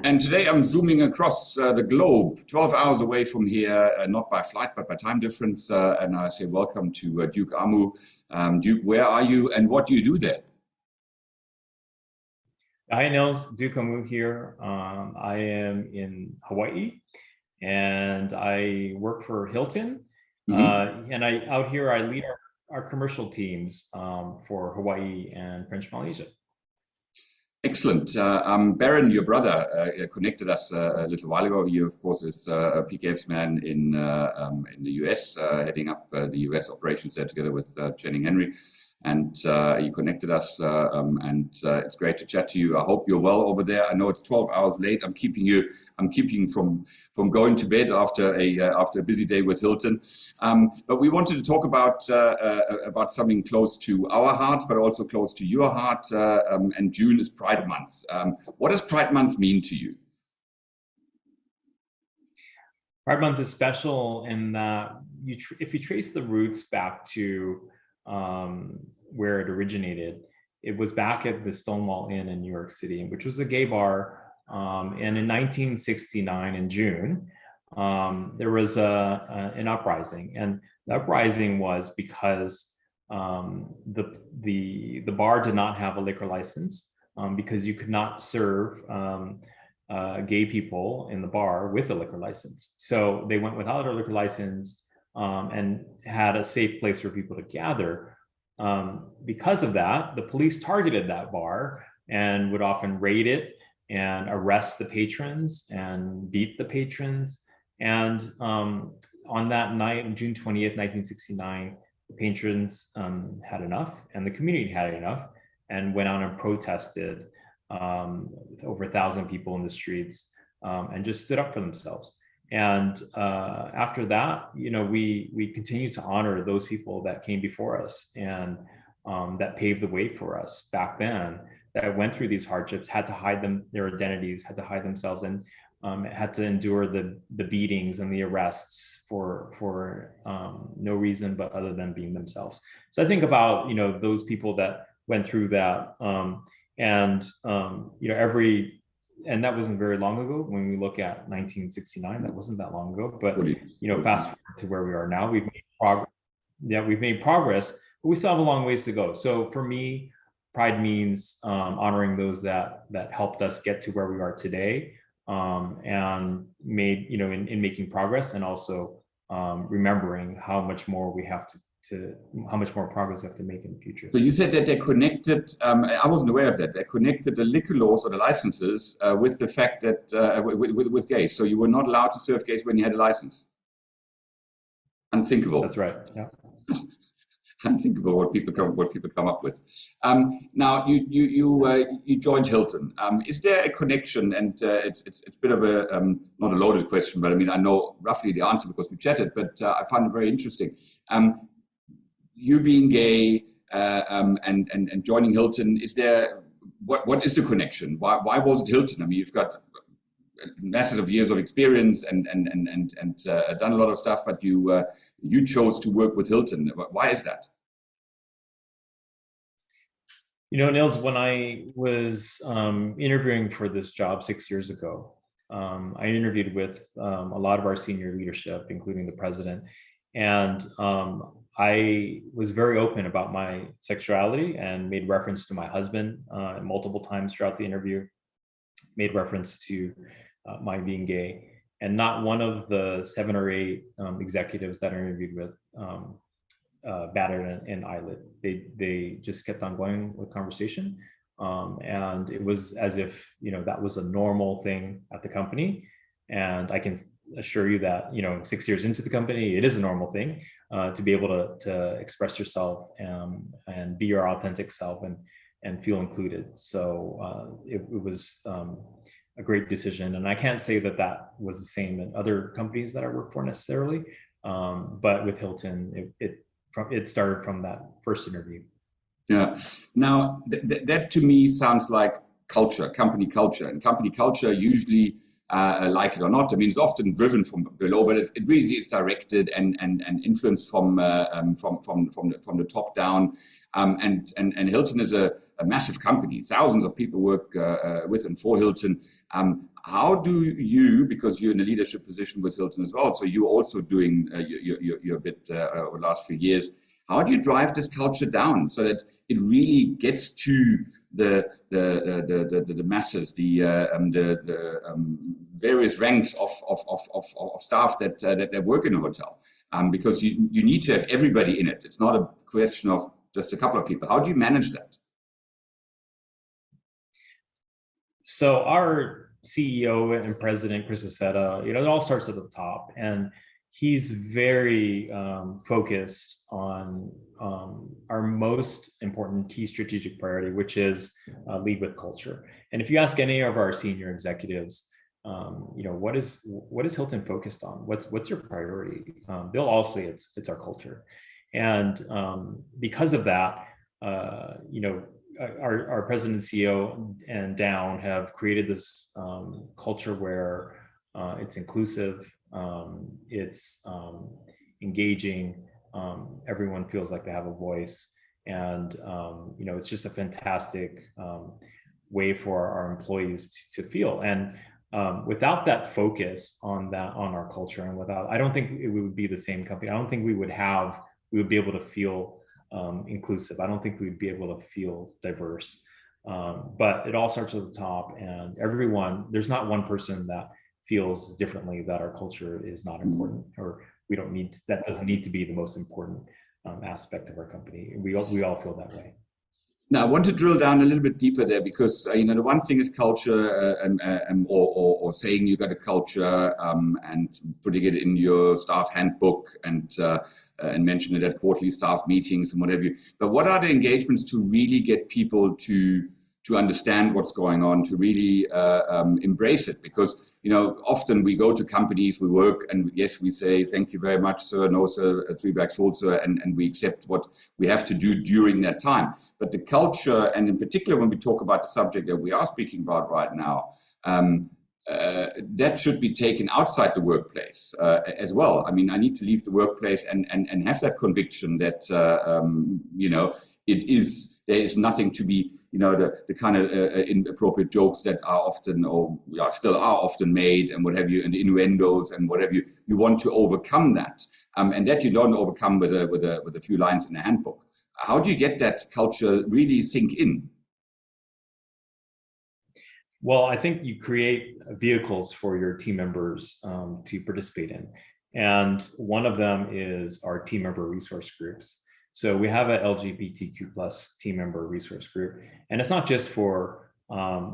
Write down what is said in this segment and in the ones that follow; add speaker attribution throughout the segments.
Speaker 1: And today I'm zooming across the globe, 12 hours away from here, not by flight, but by time difference. And I say welcome to Duke Ah Moo. Duke, where are you and what do you do there?
Speaker 2: Hi, Nils. Duke Ah Moo here. I am in Hawaii and I work for Hilton. And out here, I lead our commercial teams for Hawaii and French Polynesia.
Speaker 1: Excellent. Baron, your brother, connected us a little while ago. He, of course, is PKF's man in the US, heading up the US operations there together with Channing Henry. And he connected us, and it's great to chat to you. I hope you're well over there. I know it's 12 hours late. I'm keeping you from going to bed after a busy day with Hilton. But we wanted to talk about something close to our heart, but also close to your heart. And June is Pride Month. What does Pride Month mean to you?
Speaker 2: Pride Month is special in that if you trace the roots back to where it originated, it was back at the Stonewall Inn in New York City, which was a gay bar. And in 1969, in June, there was an uprising, and the uprising was because the bar did not have a liquor license, because you could not serve gay people in the bar with a liquor license. So they went without a liquor license and had a safe place for people to gather. Because of that, the police targeted that bar and would often raid it and arrest the patrons and beat the patrons. And on that night, on June 20th, 1969, the patrons had enough and the community had enough and went out and protested with over 1,000 people in the streets and just stood up for themselves. And after that, we continue to honor those people that came before us and that paved the way for us back then, that went through these hardships, had to hide their identities, had to hide themselves, and had to endure the beatings and the arrests for no reason but other than being themselves. So I think about those people that went through that, and that wasn't very long ago. When we look at 1969, that wasn't that long ago. But fast forward to where we are now, we've made progress. Yeah, we've made progress, but we still have a long ways to go. So for me, Pride means honoring those that helped us get to where we are today, and made in making progress, and also remembering how much more we have how much more progress we have to make in the future.
Speaker 1: So you said that they connected, I wasn't aware of that, they connected the liquor laws or the licenses with the fact that, with gays. So you were not allowed to serve gays when you had a license. Unthinkable.
Speaker 2: That's right, yeah.
Speaker 1: Unthinkable what people come up with. Now you joined Hilton. Is there a connection? And it's a bit of a not a loaded question, but I mean I know roughly the answer because we chatted. But I find it very interesting. You being gay and joining Hilton, is there what is the connection? Why was it Hilton? I mean, you've got masses of years of experience and done a lot of stuff, but you chose to work with Hilton. Why is that?
Speaker 2: Nils, when I was interviewing for this job 6 years ago, I interviewed with a lot of our senior leadership, including the president, and I was very open about my sexuality and made reference to my husband multiple times throughout the interview, made reference to my being gay. And not one of the 7 or 8 executives that I interviewed with batted an eyelid. They just kept on going with conversation. And it was as if, that was a normal thing at the company. And I can assure you that 6 years into the company, it is a normal thing to be able to express yourself and be your authentic self and feel included. So it was a great decision, and I can't say that was the same in other companies that I worked for necessarily, but with Hilton, it started from that first interview.
Speaker 1: Yeah. Now that to me sounds like culture, company culture, and company culture usually. Like it or not, I mean, it's often driven from below, but it really is directed and influenced from the top down. And Hilton is a a massive company. Thousands of people work with and for Hilton. How do you, because you're in a leadership position with Hilton as well, so you're also doing your bit over the last few years, how do you drive this culture down so that it really gets to the masses, the various ranks of staff that work in a hotel? Because you need to have everybody in it. It's not a question of just a couple of people. How do you manage that?
Speaker 2: So our CEO and president, Chris Aceta, it all starts at the top, and he's very focused on our most important key strategic priority, which is lead with culture. And if you ask any of our senior executives, what is Hilton focused on? What's your priority? They'll all say it's our culture. And because of that, our president and CEO and down have created this culture where it's inclusive, it's engaging, everyone feels like they have a voice, and it's just a fantastic way for our employees to feel. And without that focus on our culture, and I don't think it would be the same company. I don't think we would be able to feel inclusive. I don't think we'd be able to feel diverse. But it all starts at the top, and there's not one person that feels differently that our culture is not important, or that doesn't need to be the most important aspect of our company. We all feel that way.
Speaker 1: Now, I want to drill down a little bit deeper there, because the one thing is culture, or saying you got a culture and putting it in your staff handbook and mention it at quarterly staff meetings and whatever. But what are the engagements to really get people to understand what's going on, to really embrace it? Because often we go to companies, we work, and yes, we say thank you very much, sir, no sir, three bags full, sir, and we accept what we have to do during that time. But the culture, and in particular when we talk about the subject that we are speaking about right now, that should be taken outside the workplace as well. I mean, I need to leave the workplace and have that conviction that there is nothing to be, the kind of inappropriate jokes that are often, or still are often made, and what have you, and innuendos and what have you. You want to overcome that, and that you don't overcome with a few lines in a handbook. How do you get that culture really sink in?
Speaker 2: Well, I think you create vehicles for your team members to participate in. And one of them is our team member resource groups. So we have a LGBTQ+ team member resource group. And it's not just for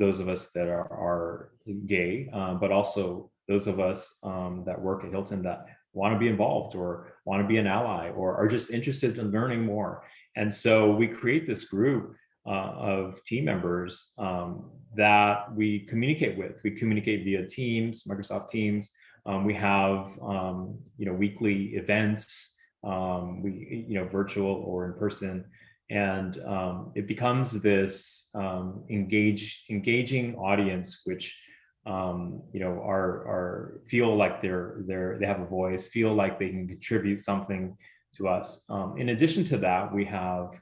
Speaker 2: those of us that are gay, but also those of us that work at Hilton that want to be involved, or want to be an ally, or are just interested in learning more. And so we create this group of team members that we communicate with. We communicate via Teams, Microsoft Teams. We have weekly events, virtual or in person, and it becomes this engaging audience, which feel like they have a voice, feel like they can contribute something to us. In addition to that, we have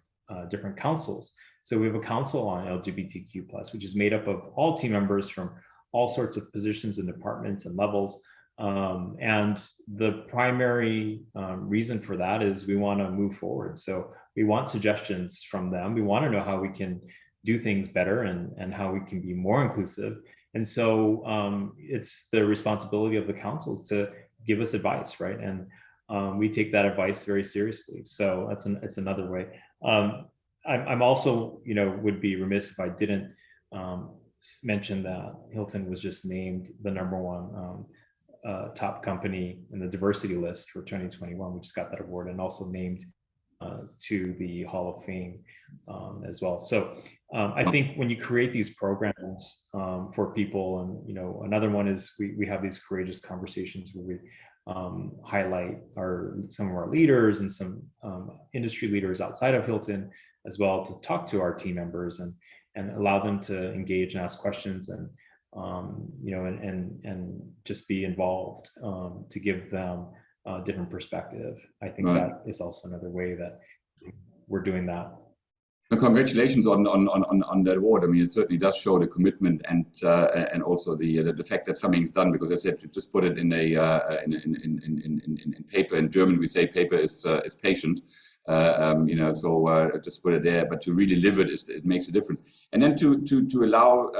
Speaker 2: different councils. So we have a council on LGBTQ+, which is made up of all team members from all sorts of positions and departments and levels. And the primary reason for that is we want to move forward. So we want suggestions from them. We want to know how we can do things better, and how we can be more inclusive. And so it's the responsibility of the councils to give us advice, right? And we take that advice very seriously. So it's another way. I'm also, would be remiss if I didn't mention that Hilton was just named the #1 top company in the diversity list for 2021. We just got that award, and also named to the Hall of Fame as well. So I think when you create these programs for people, and another one is we have these courageous conversations where we highlight some of our leaders and some industry leaders outside of Hilton as well, to talk to our team members and allow them to engage and ask questions, and and just be involved, to give them a different perspective. I think that is also another way that we're doing that.
Speaker 1: Congratulations on that award. I mean, it certainly does show the commitment and also the fact that something's done. Because as I said, to just put it in paper. In German, we say paper is patient. You know, so just put it there. But to really live it, it makes a difference. And then to allow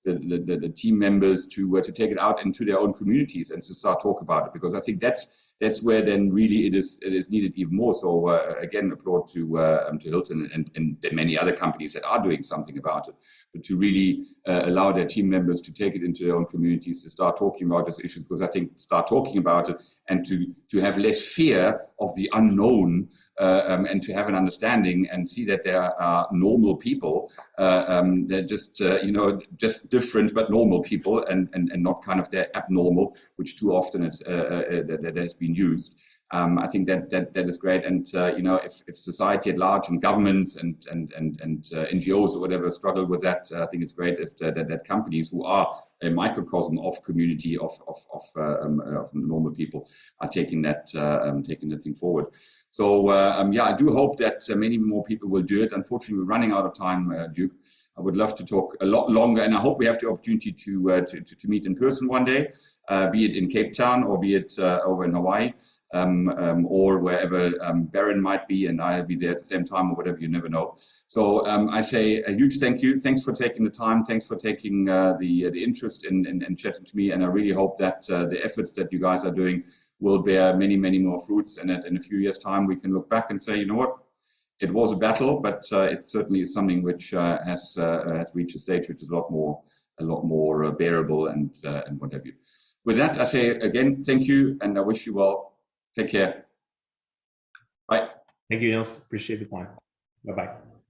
Speaker 1: the team members to take it out into their own communities and to start talk about it, because I think that's where then really it is needed even more. So again, applaud to Hilton and the many other companies that are doing something about it, but to really allow their team members to take it into their own communities, to start talking about this issue, because I think start talking about it and to have less fear of the unknown, and to have an understanding and see that there are normal people, they're just you know, just different but normal people, and not kind of they're abnormal, which too often that has been used. I think that is great, and you know, if society at large and governments and NGOs or whatever struggle with that, I think it's great if that companies who are a microcosm of community of normal people are taking that thing forward. So yeah, I do hope that many more people will do it. Unfortunately, we're running out of time, Duke. I would love to talk a lot longer, and I hope we have the opportunity to meet in person one day, be it in Cape Town or be it over in Hawaii, or wherever Baron might be, and I'll be there at the same time, or whatever. You never know. So I say a huge thank you. Thanks for taking the time. Thanks for taking the interest in chatting to me, and I really hope that the efforts that you guys are doing will bear many more fruits, and that in a few years' time we can look back and say, you know what, it was a battle, but it certainly is something which has reached a stage which is a lot more bearable and what have you. With that, I say again, thank you, and I wish you well. Take care. Bye.
Speaker 2: Thank you, Niels. Appreciate the time. Bye-bye.